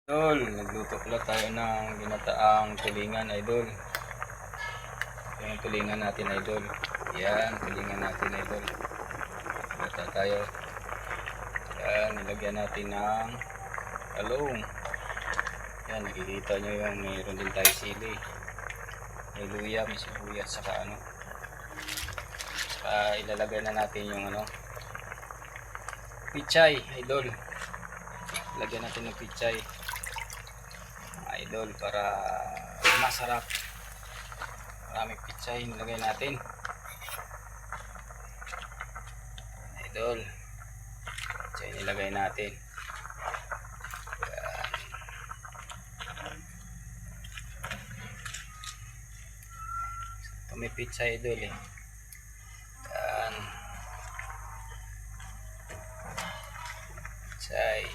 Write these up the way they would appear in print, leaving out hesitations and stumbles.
Idol, nagluto pala tayo ng ginataang tulingan, idol. Yung tulingan natin, idol. Yan, tulingan natin, idol. Gata tayo. Yan, nilagyan natin ng talong. Yan, nakikita nyo yung mayroon din tayo sili. May luya, may sibuyas, saka saka ilalagay na natin yung pichay, idol. Lagyan natin ng pichay, idol, para masarap. Maraming pichay nilagay natin, idol. Pichay nilagay natin. Yan. Ito may pichay, idol, eh. Yan. Pichay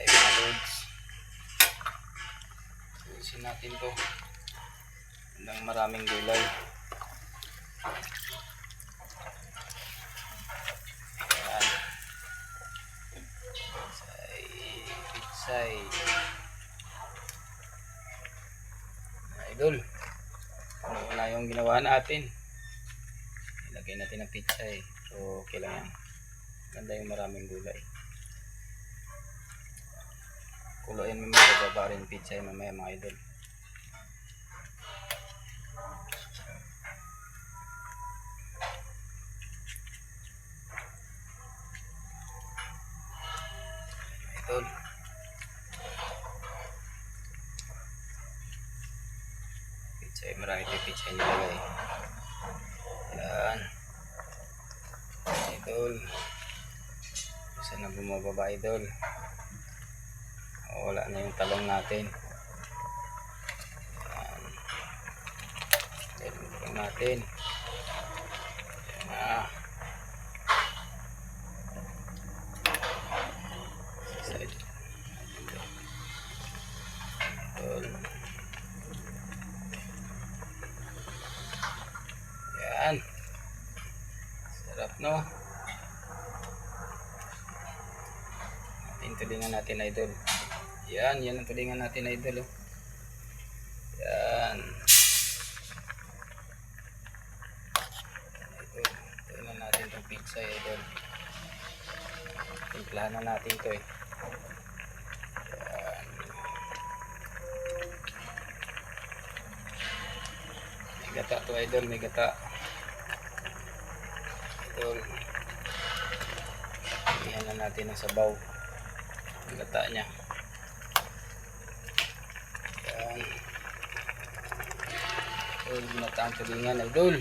mga loads. Tulisin natin to ng maraming gulay. Ayan. Pitsay. Idol, ano na yung ginawa natin? Ilagay natin ng pitsay. So okay lang yan. Ganda yung maraming gulay. Kuluin mo mga bababa rin pizza mamaya, mga idol. Idol, pizza, marami ito pizza nilagay. Yan, idol. Isa na bumababa, idol. Wala na yung talong natin. Yan, talong natin. Yan. Yan. Sarap, no? Tulingan natin, idol. Yan ang tulingan natin, idol, oh. Yan. Idol, tulingan natin itong pizza, idol. Timplahan na natin ito, eh. Yan. May gata to, idol, may gata. Idol, iyan na natin ang sabaw. Ang gata niya. Yan. Idol, ginataang tulingan, idol.